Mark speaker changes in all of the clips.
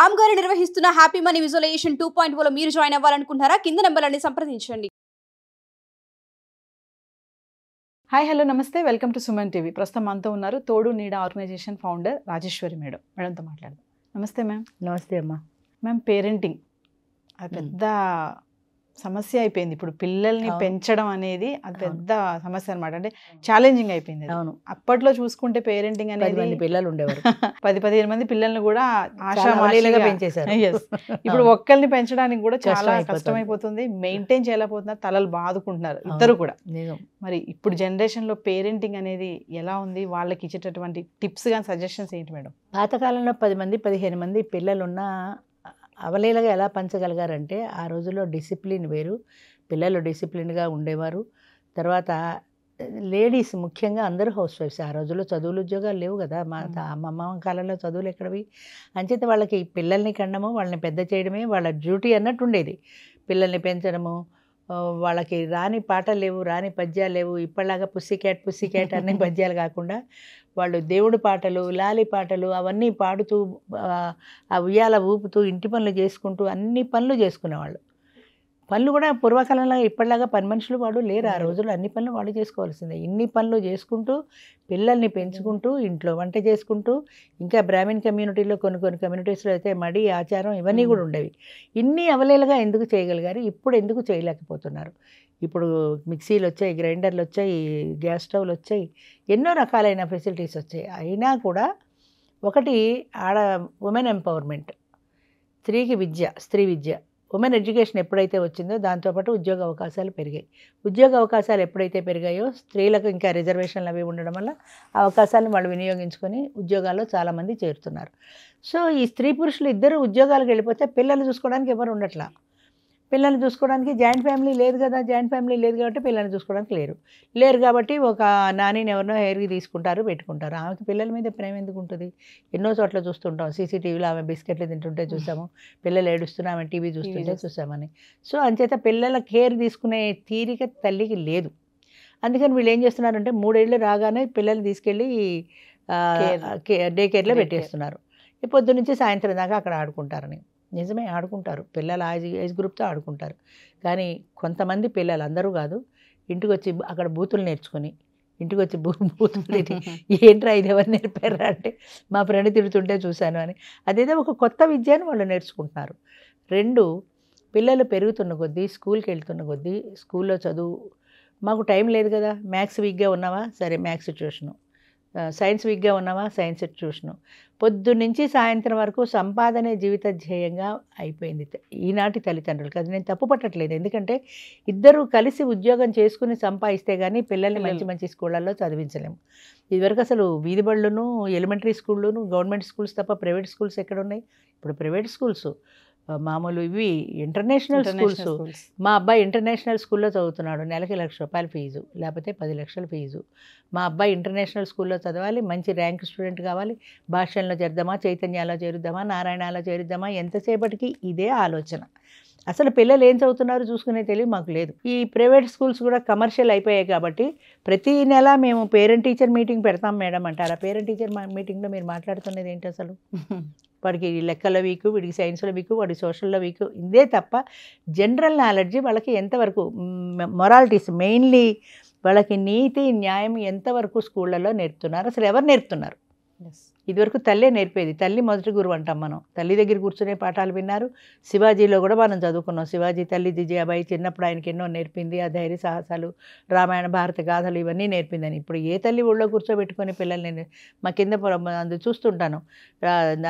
Speaker 1: రామ్ గారు నిర్వహిస్తున్న happy money visualisation 2.0 మీరు జాయిన్ అవ్వాలనుకుంటున్నారా? కింద నంబర్లని సంప్రదించండి.
Speaker 2: హాయ్ హలో నమస్తే, వెల్కమ్ టు సుమన్ టీవీ. ప్రస్తుతం మనతో ఉన్నారు తోడు నీడ ఆర్గనైజేషన్ ఫౌండర్ రాజేశ్వరి మేడంతో మాట్లాడదాం. నమస్తే మ్యామ్.
Speaker 3: నమస్తే అమ్మా.
Speaker 2: మ్యామ్, పేరెంటింగ్ అది పెద్ద సమస్య అయిపోయింది. ఇప్పుడు పిల్లల్ని పెంచడం అనేది అది పెద్ద సమస్య అనమాట. అంటే ఛాలెంజింగ్ అయిపోయింది.
Speaker 3: అవును,
Speaker 2: అప్పట్లో చూసుకుంటే పేరెంటింగ్ అనేది
Speaker 3: పిల్లలు ఉండేవారు,
Speaker 2: 10-15 మంది పిల్లల్ని కూడా ఆశామాషిగా
Speaker 3: పెంచేశారు.
Speaker 2: ఇప్పుడు ఒక్కరిని పెంచడానికి కూడా చాలా కష్టమైపోతుంది. మెయింటైన్ చేయలేకపోతున్నారు, తలలు బాదుకుంటున్నారు ఇద్దరు కూడా. మరి ఇప్పుడు జనరేషన్ లో పేరెంటింగ్ అనేది ఎలా ఉంది? వాళ్ళకి ఇచ్చేటటువంటి టిప్స్ కానీ సజెషన్స్ ఏంటి మేడం?
Speaker 3: పాతకాలంలో 10 మంది 15 మంది పిల్లలున్న అవలీలగా ఎలా పంచగలిగారంటే, ఆ రోజుల్లో డిసిప్లిన్ వేరు, పిల్లలు డిసిప్లిన్గా ఉండేవారు. తర్వాత లేడీస్ ముఖ్యంగా అందరూ హౌస్ వైఫ్స్. ఆ రోజుల్లో చదువులు ఉద్యోగాలు లేవు కదా, మా అమ్మమ్మ కాలంలో చదువులు ఎక్కడవి. అంచేత వాళ్ళకి పిల్లల్ని కండము, వాళ్ళని పెద్ద చేయడమే వాళ్ళ డ్యూటీ అన్నట్టు ఉండేది. పిల్లల్ని పెంచడము, వాళ్ళకి రాని పాటలు లేవు, రాని పద్యాలు లేవు. ఇప్పటిలాగా పుస్సిక్యాట్ అనే పద్యాలు కాకుండా వాళ్ళు దేవుడు పాటలు, లాలి పాటలు అవన్నీ పాడుతూ, ఆ ఉయ్యాల ఊపుతూ, ఇంటి పనులు చేసుకుంటూ అన్ని పనులు చేసుకునేవాళ్ళు. పనులు కూడా పూర్వకాలంలో ఇప్పటిలాగా పని మనుషులు వాడు లేరు. ఆ రోజుల్లో అన్ని పనులు వాళ్ళు చేసుకోవాల్సిందే. ఇన్ని పనులు చేసుకుంటూ పిల్లల్ని పెంచుకుంటూ, ఇంట్లో వంట చేసుకుంటూ, ఇంకా బ్రాహ్మణ్ కమ్యూనిటీలో కొన్ని కమ్యూనిటీస్లో అయితే మడి ఆచారం ఇవన్నీ కూడా ఉండేవి. ఇన్ని అవలేలుగా ఎందుకు చేయగలిగారు? ఇప్పుడు ఎందుకు చేయలేకపోతున్నారు? ఇప్పుడు మిక్సీలు వచ్చాయి, గ్రైండర్లు వచ్చాయి, గ్యాస్ స్టవ్లు వచ్చాయి, ఎన్నో రకాలైన ఫెసిలిటీస్ వచ్చాయి. అయినా కూడా ఒకటి ఉమెన్ ఎంపవర్మెంట్, స్త్రీ విద్య, ఉమెన్ ఎడ్యుకేషన్ ఎప్పుడైతే వచ్చిందో దాంతోపాటు ఉద్యోగ అవకాశాలు పెరిగాయి. ఉద్యోగ అవకాశాలు ఎప్పుడైతే పెరిగాయో స్త్రీలకు ఇంకా రిజర్వేషన్లు అవి ఉండడం వల్ల ఆ అవకాశాలను వాళ్ళు వినియోగించుకొని ఉద్యోగాల్లో చాలామంది చేరుతున్నారు. సో ఈ స్త్రీ పురుషులు ఇద్దరు ఉద్యోగాలకు వెళ్ళిపోతే పిల్లలు చూసుకోవడానికి ఎవరు ఉండట్లా. పిల్లల్ని చూసుకోవడానికి జాయింట్ ఫ్యామిలీ లేదు కదా, జాయింట్ ఫ్యామిలీ లేదు కాబట్టి పిల్లల్ని చూసుకోవడానికి లేరు కాబట్టి ఒక నానిని ఎవరినో హెయిర్కి తీసుకుంటారు, పెట్టుకుంటారు. ఆమెకి పిల్లల మీద ప్రేమ ఎందుకు ఉంటుంది? ఎన్నో చోట్ల చూస్తుంటాం, సీసీటీవీలో ఆమె బిస్కెట్లు తింటుంటే చూసాము, పిల్లలు ఏడుస్తున్నా ఆమె టీవీ చూస్తుంటే చూసామని. సో అంచేత పిల్లల కేర్ తీసుకునే తీరిక తల్లికి లేదు. అందుకని వీళ్ళు ఏం చేస్తున్నారంటే 3 ఏళ్ళు రాగానే పిల్లల్ని తీసుకెళ్ళి డే కేర్లో పెట్టేస్తున్నారు. పొద్దు నుంచి సాయంత్రం దాకా అక్కడ ఆడుకుంటారని. నిజమే, ఆడుకుంటారు పిల్లలు, ఏజ్ గ్రూప్తో ఆడుకుంటారు. కానీ కొంతమంది పిల్లలు, అందరూ కాదు, ఇంటికి వచ్చి అక్కడ బూతులు నేర్చుకొని, ఇంటికి వచ్చి బూతులు తిట్టి ఏంట్రా ఇది ఎవరు నేర్పారా అంటే మా ఫ్రెండ్ తిడుతుంటే చూశాను అని. అదేదో ఒక కొత్త విద్యను వాళ్ళు నేర్చుకుంటున్నారు. 2, పిల్లలు పెరుగుతున్న కొద్దీ, స్కూల్కి వెళ్తున్న కొద్దీ, స్కూల్లో చదువు, మాకు టైం లేదు కదా, మ్యాథ్స్ వీక్గా ఉన్నావా, సరే మ్యాథ్స్ ట్యూషను, సైన్స్ వీక్గా ఉన్నావా, సైన్స్ ట్యూషను. పొద్దున్నుంచి సాయంత్రం వరకు సంపాదనే జీవిత ధ్యేయంగా అయిపోయింది ఈనాటి తల్లిదండ్రులకు. అది నేను తప్పు పట్టట్లేదు, ఎందుకంటే ఇద్దరు కలిసి ఉద్యోగం చేసుకుని సంపాదిస్తే కానీ పిల్లల్ని మంచి స్కూళ్ళల్లో చదివించలేము. ఇదివరకు అసలు వీధి బళ్ళును, ఎలిమెంటరీ స్కూళ్ళును, గవర్నమెంట్ స్కూల్స్ తప్ప ప్రైవేట్ స్కూల్స్ ఎక్కడ ఉన్నాయి? ఇప్పుడు ప్రైవేట్ స్కూల్స్ మామూలు, ఇవి ఇంటర్నేషనల్ స్కూల్స్. మా అబ్బాయి ఇంటర్నేషనల్ స్కూల్లో చదువుతున్నాడు, నెలకి ₹1,00,000 ఫీజు, లేకపోతే 10 లక్షల ఫీజు. మా అబ్బాయి ఇంటర్నేషనల్ స్కూల్లో చదవాలి, మంచి ర్యాంక్ స్టూడెంట్ కావాలి, భాషల్లో చేద్దామా, చైతన్యాలో చేరుద్దామా, నారాయణలో చేరుద్దామా, ఎంతసేపటికి ఇదే ఆలోచన. అసలు పిల్లలు ఏం చదువుతున్నారు చూసుకునే తెలివి మాకు లేదు. ఈ ప్రైవేట్ స్కూల్స్ కూడా కమర్షియల్ అయిపోయాయి కాబట్టి ప్రతి నెల మేము పేరెంట్ టీచర్ మీటింగ్ పెడతాం మేడం అంటారు. ఆ పేరెంట్ టీచర్ మీటింగ్లో మీరు మాట్లాడుతున్నది ఏంటి అసలు? వాడికి లెక్కల వీకు, వీడికి సైన్స్లో వీకు, వాడికి సోషల్లో వీకు, ఇదే తప్ప జనరల్ నాలెడ్జ్ వాళ్ళకి ఎంతవరకు, మొరాలిటీస్ మెయిన్లీ వాళ్ళకి నీతి న్యాయం ఎంతవరకు స్కూళ్ళల్లో నేర్పుతున్నారు? అసలు ఎవరు నేర్పుతున్నారు? ఇదివరకు తల్లే నేర్పేది, తల్లి మొదటి గురువు అంటాం మనం. తల్లి దగ్గర కూర్చునే పాఠాలు విన్నారు. శివాజీలో కూడా మనం చదువుకున్నాం. శివాజీ తల్లి జిజాబాయి చిన్నప్పుడు ఆయనకి ఎన్నో నేర్పింది, ఆ ధైర్య సాహసాలు, రామాయణ భారత గాథలు ఇవన్నీ నేర్పిందని. ఇప్పుడు ఏ తల్లి ఒళ్ళో కూర్చోబెట్టుకొని పిల్లల్ని, మా కింద అందు చూస్తుంటాను,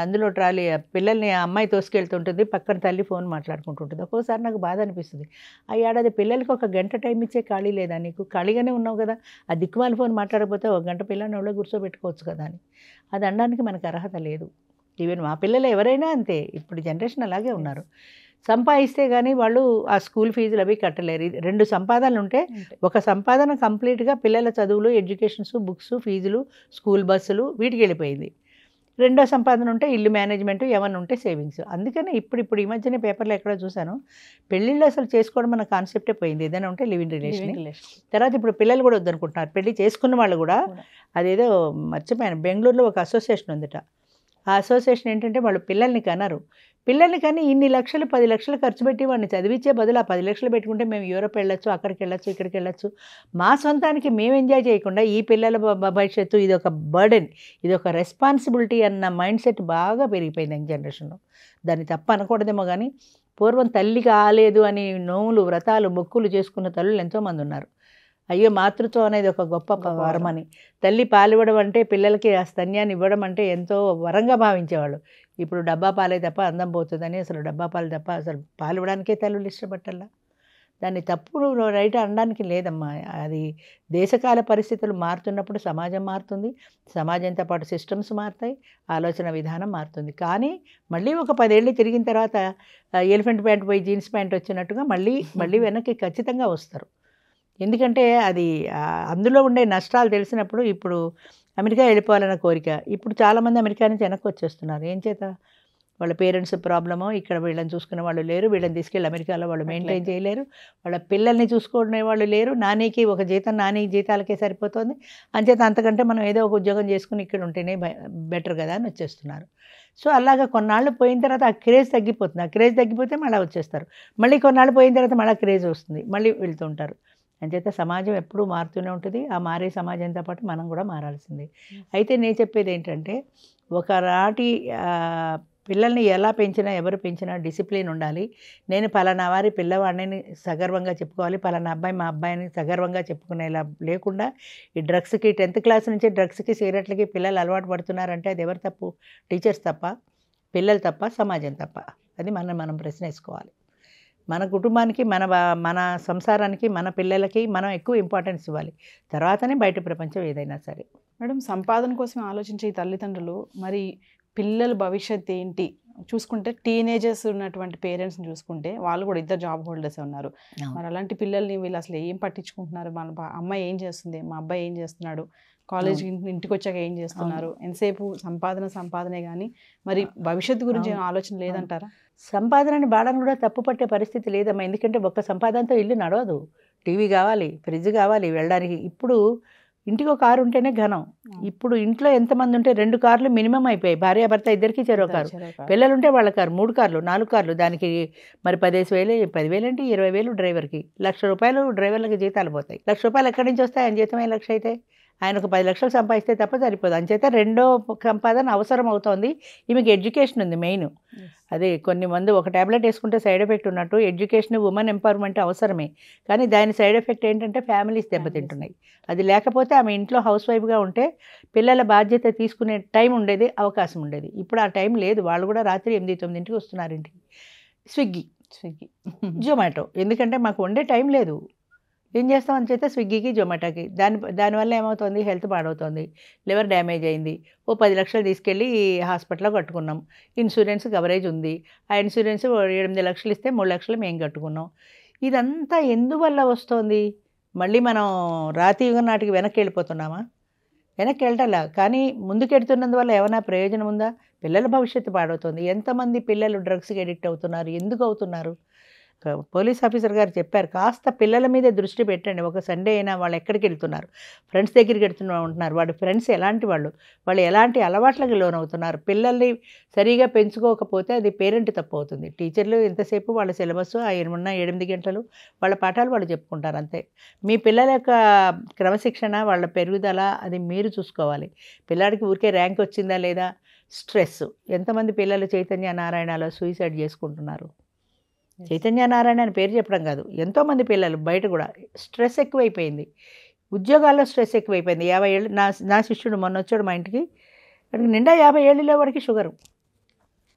Speaker 3: అందులో ట్రాలీ పిల్లల్ని అమ్మాయి తోసుకెళ్తుంటుంది, పక్కన తల్లి ఫోన్ మాట్లాడుకుంటుంటుంది. ఒక్కోసారి నాకు బాధ అనిపిస్తుంది, ఆ ఏడాది పిల్లలకి 1 గంట టైం ఇచ్చే ఖాళీ లేదా నీకు? ఖాళీగానే ఉన్నావు కదా, ఆ దిక్కుమాల ఫోన్ మాట్లాడకపోతే 1 గంట పిల్లల్ని ఒళ్ళో కూర్చోబెట్టుకోవచ్చు కదా అని. అది అనడానికి మనకు అర్హత లేదు. ఈవెన్ మా పిల్లలు ఎవరైనా అంతే, ఇప్పుడు జనరేషన్ అలాగే ఉన్నారు. సంపాదిస్తే కానీ వాళ్ళు ఆ స్కూల్ ఫీజులు అవి కట్టలేరు. 2 సంపాదనలు ఉంటే, ఒక సంపాదన కంప్లీట్గా పిల్లల చదువులు, ఎడ్యుకేషన్స్, బుక్స్, ఫీజులు, స్కూల్ బస్సులు వీటికి వెళ్ళిపోయింది. 2వ సంపాదన ఉంటే ఇల్లు మేనేజ్మెంట్, ఏమన్నా ఉంటే సేవింగ్స్. అందుకనే ఇప్పుడు ఈ మధ్యనే పేపర్లో ఎక్కడో చూశాను, పెళ్ళిళ్ళు అసలు చేసుకోవడం మన కాన్సెప్టే పోయింది. ఏదైనా ఉంటే లివింగ్ రిలేషన్. తర్వాత ఇప్పుడు పిల్లలు కూడా వద్దనుకుంటున్నారు. పెళ్లి చేసుకున్న వాళ్ళు కూడా, అదేదో మర్చిపోయాను, బెంగళూరులో ఒక అసోసియేషన్ ఉందిట, ఆ అసోసియేషన్ ఏంటంటే వాళ్ళు పిల్లల్ని కనరు. పిల్లల్ని కానీ ఇన్ని లక్షలు 10 లక్షలు ఖర్చు పెట్టి వాడిని చదివించే బదులు ఆ 10 లక్షలు పెట్టుకుంటే మేము యూరోప్ వెళ్ళొచ్చు, అక్కడికి వెళ్ళొచ్చు, ఇక్కడికి వెళ్ళొచ్చు, మా సొంతానికి మేము ఎంజాయ్ చేయకుండా ఈ పిల్లల భవిష్యత్తు ఇది ఒక బర్డెన్, ఇది ఒక రెస్పాన్సిబిలిటీ అన్న మైండ్ సెట్ బాగా పెరిగిపోయింది యంగ్ జనరేషన్లో. దాన్ని తప్ప అనకూడదేమో కానీ పూర్వం తల్లి కాలేదు అని నోములు వ్రతాలు మొక్కులు చేసుకున్న తల్లులు ఎంతోమంది ఉన్నారు. అయ్యో మాతృత్వం అనేది ఒక గొప్ప వరం అని, తల్లి పాలివ్వడం అంటే పిల్లలకి ఆ స్తన్యాన్ని ఇవ్వడం అంటే ఎంతో వరంగా భావించేవాళ్ళు. ఇప్పుడు డబ్బా పాలే తప్ప అందం పోతుందని అసలు డబ్బా పాలు తప్ప అసలు పాలివ్వడానికే తల్లులు ఇష్టపట్టాల. దాన్ని తప్పు రైట్ అనడానికి లేదమ్మా. అది దేశకాల పరిస్థితులు మారుతున్నప్పుడు సమాజం మారుతుంది, సమాజంతో పాటు సిస్టమ్స్ మారుతాయి, ఆలోచన విధానం మారుతుంది. కానీ మళ్ళీ ఒక 10 ఏళ్ళు తిరిగిన తర్వాత ఎలిఫెంట్ ప్యాంట్ పోయి జీన్స్ ప్యాంట్ వచ్చినట్టుగా మళ్ళీ వెనక్కి ఖచ్చితంగా వస్తారు. ఎందుకంటే అది అందులో ఉండే నష్టాలు తెలిసినప్పుడు ఇప్పుడు అమెరికా వెళ్ళిపోవాలన్న కోరిక. ఇప్పుడు చాలామంది అమెరికా నుంచి వెనక్కి వచ్చేస్తున్నారు. ఏం చేత? వాళ్ళ పేరెంట్స్ ప్రాబ్లమో, ఇక్కడ వీళ్ళని చూసుకునే వాళ్ళు లేరు, వీళ్ళని తీసుకెళ్ళి అమెరికాలో వాళ్ళు మెయింటైన్ చేయలేరు, వాళ్ళ పిల్లల్ని చూసుకునే వాళ్ళు లేరు, నానికి ఒక జీతం నాని జీతాలకే సరిపోతుంది, అంచేత అంతకంటే మనం ఏదో ఒక ఉద్యోగం చేసుకుని ఇక్కడ ఉంటేనే బెటర్ కదా అని వచ్చేస్తున్నారు. సో అలాగా కొన్నాళ్ళు పోయిన తర్వాత ఆ క్రేజ్ తగ్గిపోతుంది. ఆ క్రేజ్ తగ్గిపోతే మళ్ళీ వచ్చేస్తారు. మళ్ళీ కొన్నాళ్ళు పోయిన తర్వాత మళ్ళీ క్రేజ్ వస్తుంది, మళ్ళీ వెళ్తుంటారు. అంచేత సమాజం ఎప్పుడూ మారుతూనే ఉంటుంది. ఆ మారే సమాజంతో పాటు మనం కూడా మారాల్సిందే. అయితే నేను చెప్పేది ఏంటంటే ఒకనాటి పిల్లల్ని ఎలా పెంచినా ఎవరు పెంచినా డిసిప్లిన్ ఉండాలి. నేను పలానా వారి పిల్లవాడిని సగర్వంగా చెప్పుకోవాలి, పలానా అబ్బాయి మా అబ్బాయిని సగర్వంగా చెప్పుకునేలా లేకుండా ఈ డ్రగ్స్కి 10th క్లాస్ నుంచి డ్రగ్స్కి సిగరెట్లకి పిల్లలు అలవాటు పడుతున్నారంటే అది ఎవరు తప్పు? టీచర్స్ తప్ప, పిల్లలు తప్ప, సమాజం తప్ప? అది మనం ప్రశ్న వేసుకోవాలి. మన కుటుంబానికి, మన సంసారానికి, మన పిల్లలకి మనం ఎక్కువ ఇంపార్టెన్స్ ఇవ్వాలి. తర్వాతనే బయట ప్రపంచం ఏదైనా సరే.
Speaker 2: మేడం, సంపాదన కోసం ఆలోచించే ఈ తల్లిదండ్రులు మరి పిల్లల భవిష్యత్తు ఏంటి చూసుకుంటే, టీనేజర్స్ ఉన్నటువంటి పేరెంట్స్ని చూసుకుంటే వాళ్ళు కూడా ఇద్దరు జాబ్ హోల్డర్సే ఉన్నారు. మరి అలాంటి పిల్లల్ని వీళ్ళు అసలు ఏం పట్టించుకుంటున్నారు? మన అమ్మాయి ఏం చేస్తుంది, మా అబ్బాయి ఏం చేస్తున్నాడు, కాలేజ్ ఇంటికి వచ్చాక ఏం చేస్తున్నారు, ఎంతసేపు సంపాదనే కానీ మరి భవిష్యత్తు గురించి ఆలోచన లేదంటారా?
Speaker 3: సంపాదనని బాడని కూడా తప్పు పట్టే పరిస్థితి లేదమ్మా. ఎందుకంటే ఒక్క సంపాదనతో ఇల్లు నడవదు. టీవీ కావాలి, ఫ్రిడ్జ్ కావాలి వెళ్ళడానికి. ఇప్పుడు ఇంటికి ఒక కారు ఉంటేనే ఘనం. ఇప్పుడు ఇంట్లో ఎంతమంది ఉంటే 2 కార్లు మినిమం అయిపోయాయి. భార్యాభర్త ఇద్దరికి చెరో కారు, పిల్లలు ఉంటే వాళ్ళ కారు, 3 కార్లు 4 కార్లు. దానికి మరి 10,000 ఏంటి, 20,000 డ్రైవర్కి, ₹1,00,000 డ్రైవర్లకి జీతాలు పోతాయి. ₹1,00,000 ఎక్కడి నుంచి వస్తాయి? ఆయన జీతం 1,00,000 అయితే ఆయన ఒక 10 లక్షలు సంపాదిస్తే తప్ప సరిపోదు. అంచేత రెండో సంపాదన అవసరం అవుతోంది. ఈమెకి ఎడ్యుకేషన్ ఉంది మెయిన్. అదే కొన్ని మంది ఒక ట్యాబ్లెట్ వేసుకుంటే సైడ్ ఎఫెక్ట్ ఉన్నట్టు ఎడ్యుకేషన్, ఉమెన్ ఎంపవర్మెంట్ అవసరమే. కానీ దాని సైడ్ ఎఫెక్ట్ ఏంటంటే ఫ్యామిలీస్ దెబ్బతింటున్నాయి. అది లేకపోతే ఆమె ఇంట్లో హౌస్ వైఫ్గా ఉంటే పిల్లల బాధ్యత తీసుకునే టైం ఉండేది, అవకాశం ఉండేది. ఇప్పుడు ఆ టైం లేదు. వాళ్ళు కూడా రాత్రి 8-9 వస్తున్నారు ఇంటికి. స్విగ్గీ, జొమాటో. ఎందుకంటే మాకు వండే టైం లేదు. ఏం చేస్తాం అని చేస్తే స్విగ్గీకి, జొమాటోకి. దానివల్ల ఏమవుతుంది? హెల్త్ పాడవుతుంది, లివర్ డ్యామేజ్ అయింది. ఓ 10 లక్షలు తీసుకెళ్ళి హాస్పిటల్లో కట్టుకున్నాం. ఇన్సూరెన్స్ కవరేజ్ ఉంది. ఆ ఇన్సూరెన్స్ 8 లక్షలు ఇస్తే 3 లక్షలు మేము కట్టుకున్నాం. ఇదంతా ఎందువల్ల వస్తుంది? మళ్ళీ మనం రాతి యుగం నాటికి వెనక్కి వెళ్ళిపోతున్నామా? వెనక్కి వెళ్ళటలా. కానీ ముందుకెడుతున్నందువల్ల ఏమైనా ప్రయోజనం ఉందా? పిల్లల భవిష్యత్తు పాడవుతుంది. ఎంతమంది పిల్లలు డ్రగ్స్కి అడిక్ట్ అవుతున్నారు? ఎందుకు అవుతున్నారు? పోలీస్ ఆఫీసర్ గారు చెప్పారు, కాస్త పిల్లల మీద దృష్టి పెట్టండి. ఒక సండే అయినా వాళ్ళు ఎక్కడికి వెళ్తున్నారు, ఫ్రెండ్స్ దగ్గరికి ఉంటున్నారు, వాడి ఫ్రెండ్స్ ఎలాంటి వాళ్ళు ఎలాంటి అలవాట్లకి లోనవుతున్నారు. పిల్లల్ని సరిగా పెంచుకోకపోతే అది పేరెంట్ తప్పు అవుతుంది. టీచర్లు ఎంతసేపు వాళ్ళ సిలబస్ ఆ 8 గంటలు వాళ్ళ పాఠాలు వాళ్ళు చెప్పుకుంటారు అంతే. మీ పిల్లల యొక్క క్రమశిక్షణ, వాళ్ళ పెరుగుదల అది మీరు చూసుకోవాలి. పిల్లాడికి ఊరికే ర్యాంక్ వచ్చిందా లేదా, స్ట్రెస్. ఎంతమంది పిల్లలు చైతన్య నారాయణలో సూసైడ్ చేసుకుంటున్నారు? చైతన్య నారాయణ అని పేరు చెప్పడం కాదు, ఎంతోమంది పిల్లలు బయట కూడా స్ట్రెస్ ఎక్కువైపోయింది. ఉద్యోగాల్లో స్ట్రెస్ ఎక్కువైపోయింది. 50 ఏళ్ళు నా శిష్యుడు మొన్న వచ్చాడు మా ఇంటికి. వాడికి నిండా 50 ఏళ్ళలో వాడికి షుగరు.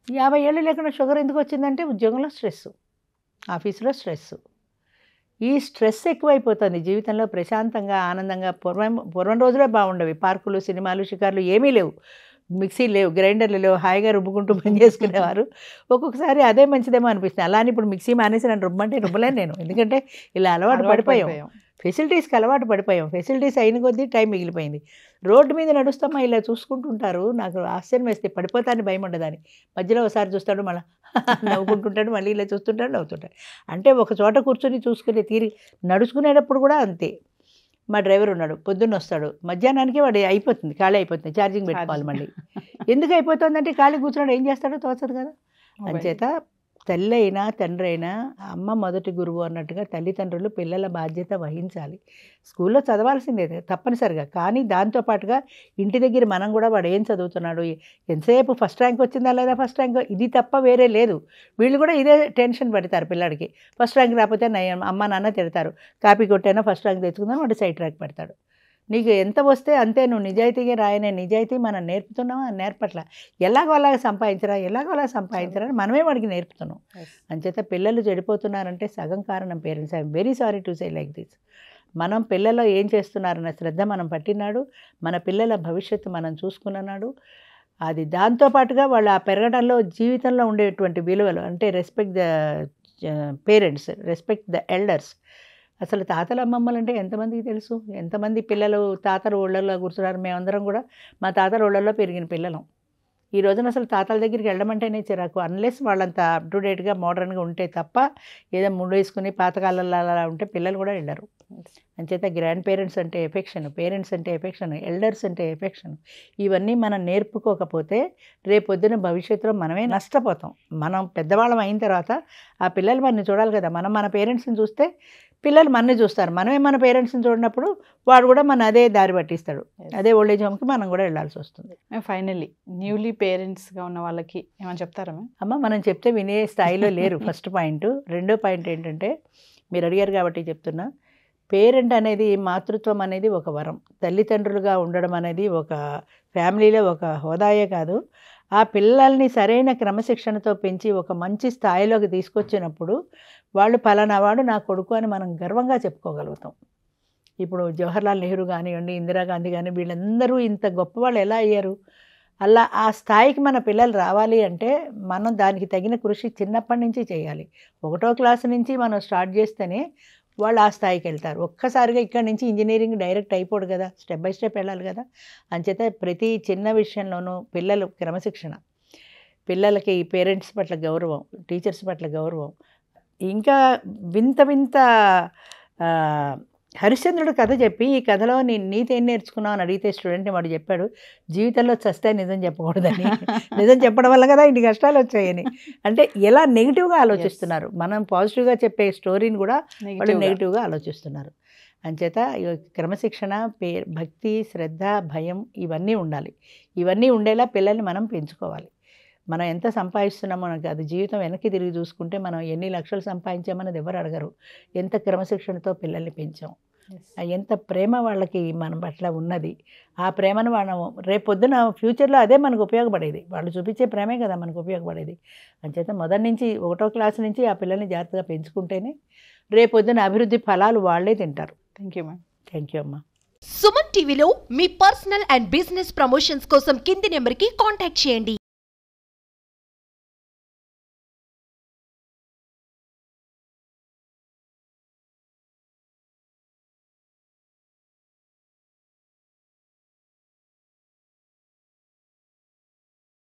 Speaker 3: 50 ఏళ్ళు లేకుండా షుగర్ ఎందుకు వచ్చిందంటే ఉద్యోగంలో స్ట్రెస్, ఆఫీసులో స్ట్రెస్. ఈ స్ట్రెస్ ఎక్కువైపోతుంది. జీవితంలో ప్రశాంతంగా ఆనందంగా పూర్వం రోజులే బాగుండేవి. పార్కులు, సినిమాలు, షికార్లు ఏమీ లేవు. మిక్సీలు లేవు, గ్రైండర్లు లేవు, హాయిగా రుబ్బుకుంటూ పని చేసుకునేవారు. ఒక్కొక్కసారి అదే మంచిదేమో అనిపిస్తుంది. అలానే ఇప్పుడు మిక్సీ మానేసి నన్ను రుబ్బమంటే రుబ్బలేను నేను. ఎందుకంటే ఇలా అలవాటు పడిపోయాం, ఫెసిలిటీస్కి అలవాటు పడిపోయాం. ఫెసిలిటీస్ అయిన కొద్దీ టైం మిగిలిపోయింది. రోడ్డు మీద నడుస్తామా ఇలా చూసుకుంటుంటారు. నాకు ఆశ్చర్యం వేస్తే పడిపోతాను, భయం ఉండదని. మధ్యలో ఒకసారి చూస్తాడు, మళ్ళీ నవ్వుకుంటుంటాడు, మళ్ళీ ఇలా చూస్తుంటాడు, నవ్వుతుంటాడు. అంటే ఒక చోట కూర్చొని చూసుకునే తీరి నడుచుకునేటప్పుడు కూడా అంతే. మా డ్రైవర్ ఉన్నాడు, పొద్దున్న వస్తాడు, మధ్యాహ్నానికి వాడు అయిపోతుంది, ఖాళీ అయిపోతుంది, ఛార్జింగ్ పెట్టుకోవాలి మళ్ళీ. ఎందుకు అయిపోతుందంటే ఖాళీ కూర్చున్నాడు, ఏం చేస్తాడో తోచదు కదా. అంచేత తల్లి అయినా తండ్రి అయినా అమ్మ మొదటి గురువు అన్నట్టుగా తల్లిదండ్రులు పిల్లల బాధ్యత వహించాలి. స్కూల్లో చదవాల్సిందే తప్పనిసరిగా, కానీ దాంతోపాటుగా ఇంటి దగ్గర మనం కూడా వాడు ఏం చదువుతున్నాడు, ఎంతసేపు ఫస్ట్ ర్యాంక్ వచ్చిందా లేదా, ఫస్ట్ ర్యాంక్, ఇది తప్ప వేరే లేదు. వీళ్ళు కూడా ఇదే టెన్షన్ పెడతారు పిల్లాడికి. ఫస్ట్ ర్యాంక్ రాకపోతే అమ్మ నాన్న తిడతారు, కాపీ కొట్టైనా ఫస్ట్ ర్యాంక్ తెచ్చుకుందాం, వాడు సైడ్ ర్యాంక్ పెడతాడు. నీకు ఎంత వస్తే అంతే, నువ్వు నిజాయితీగా రాయనే నిజాయితీ మనం నేర్పుతున్నావా, నేర్పట్ల. ఎలాగో అలాగ సంపాదించరా అని మనమే వాడికి నేర్పుతున్నాం. అంచేత పిల్లలు చెడిపోతున్నారంటే సగం కారణం parents. I'm very sorry to say like this. మనం పిల్లలు ఏం చేస్తున్నారన్న శ్రద్ధ మనం పట్టినాడు, మన పిల్లల భవిష్యత్తు మనం చూసుకున్నాడు. అది దాంతోపాటుగా వాళ్ళు ఆ పెరగడంలో జీవితంలో ఉండేటువంటి విలువలు అంటే respect the parents, respect the elders. అసలు తాతలు అమ్మమ్మలు అంటే ఎంతమందికి తెలుసు? ఎంతమంది పిల్లలు తాతల ఊళ్ళల్లో కూర్చున్నారు. మేమందరం కూడా మా తాతల ఊళ్ళల్లో పెరిగిన పిల్లలం. ఈ రోజున అసలు తాతల దగ్గరికి వెళ్ళమంటేనే చిరాకు, అన్లెస్ వాళ్ళంత అప్ టు డేట్గా మోడర్న్గా ఉంటే తప్ప. ఏదో ముందు వేసుకుని పాతకాలంలో అలా ఉంటే పిల్లలు కూడా వెళ్ళరు. అంచేత గ్రాండ్ పేరెంట్స్ అంటే ఎఫెక్షన్, పేరెంట్స్ అంటే ఎఫెక్షన్, ఎల్డర్స్ అంటే ఎఫెక్షన్. ఇవన్నీ మనం నేర్పుకోకపోతే రేపొద్దున భవిష్యత్తులో మనమే నష్టపోతాం. మనం పెద్దవాళ్ళం అయిన తర్వాత ఆ పిల్లలు మనని చూడాలి కదా. మనం మన పేరెంట్స్ని చూస్తే పిల్లలు మనని చూస్తారు. మనమే మన పేరెంట్స్ని చూడనప్పుడు వాడు కూడా మన అదే దారి పట్టిస్తాడు. అదే ఓల్డేజ్ హోమ్కి మనం కూడా వెళ్ళాల్సి వస్తుంది.
Speaker 2: ఫైనల్లీ న్యూలీ పేరెంట్స్గా ఉన్న వాళ్ళకి ఏమైనా చెప్తారా మ్యామ్?
Speaker 3: అమ్మ మనం చెప్తే వినే స్థాయిలో లేరు, ఫస్ట్ పాయింట్. రెండో పాయింట్ ఏంటంటే, మీరు అడిగారు కాబట్టి చెప్తున్నా, పేరెంట్ అనేది, మాతృత్వం అనేది ఒక వరం. తల్లిదండ్రులుగా ఉండడం అనేది ఒక ఫ్యామిలీలో ఒక హోదాయే కాదు. ఆ పిల్లల్ని సరైన క్రమశిక్షణతో పెంచి ఒక మంచి స్థాయిలోకి తీసుకొచ్చినప్పుడు వాళ్ళు పలానా వాడు నా కొడుకు అని మనం గర్వంగా చెప్పుకోగలుగుతాం. ఇప్పుడు జవహర్లాల్ నెహ్రూ కానివ్వండి, ఇందిరాగాంధీ కానీ, వీళ్ళందరూ ఇంత గొప్పవాళ్ళు ఎలా అయ్యారు? అలా ఆ స్థాయికి మన పిల్లలు రావాలి అంటే మనం దానికి తగిన కృషి చిన్నప్పటి నుంచి చేయాలి. 1వ క్లాసు నుంచి మనం స్టార్ట్ చేస్తేనే వాళ్ళు ఆ స్థాయికి వెళ్తారు. ఒక్కసారిగా ఇక్కడ నుంచి ఇంజనీరింగ్ డైరెక్ట్ అయిపోడు కదా, స్టెప్ బై స్టెప్ వెళ్ళాలి కదా. అంచేత ప్రతి చిన్న విషయంలోనూ పిల్లలు క్రమశిక్షణ, పిల్లలకి పేరెంట్స్ పట్ల గౌరవం, టీచర్స్ పట్ల గౌరవం. ఇంకా వింత వింత హరిశ్చంద్రుడు కథ చెప్పి, ఈ కథలో నీతి ఏం నేర్చుకున్నావు అని అడిగితే స్టూడెంట్ని వాడు చెప్పాడు, జీవితంలో చస్తే నిజం చెప్పకూడదని. నిజం చెప్పడం వల్ల కదా ఇన్ని కష్టాలు వచ్చాయని. అంటే ఎలా నెగిటివ్గా ఆలోచిస్తున్నారు. మనం పాజిటివ్గా చెప్పే స్టోరీని కూడా వాళ్ళు నెగిటివ్గా ఆలోచిస్తున్నారు. అంచేత క్రమశిక్షణ, భక్తి, శ్రద్ధ, భయం ఇవన్నీ ఉండాలి. ఇవన్నీ ఉండేలా పిల్లల్ని మనం పెంచుకోవాలి. మనం ఎంత సంపాదిస్తున్నామో మనకి అది జీవితం వెనక్కి తిరిగి చూసుకుంటే మనం ఎన్ని లక్షలు సంపాదించామన్నది ఎవరు అడగరు. ఎంత క్రమశిక్షణతో పిల్లల్ని పెంచాం, ఎంత ప్రేమ వాళ్ళకి మన పట్ల ఉన్నది. ఆ ప్రేమను మనం రేపొద్దున ఫ్యూచర్లో అదే మనకు ఉపయోగపడేది. వాళ్ళు చూపించే ప్రేమే కదా మనకు ఉపయోగపడేది. అంచేత మొదటి నుంచి 1వ క్లాసు నుంచి ఆ పిల్లల్ని జాగ్రత్తగా పెంచుకుంటేనే రేపొద్దున అభివృద్ధి ఫలాలు వాళ్ళే తింటారు.
Speaker 2: Thank you ma'am.
Speaker 3: Thank you అమ్మా.
Speaker 4: సుమన్ టీవీలో మీ పర్సనల్ అండ్ బిజినెస్ ప్రమోషన్స్ కోసం కింది నెంబర్కి కాంటాక్ట్ చేయండి.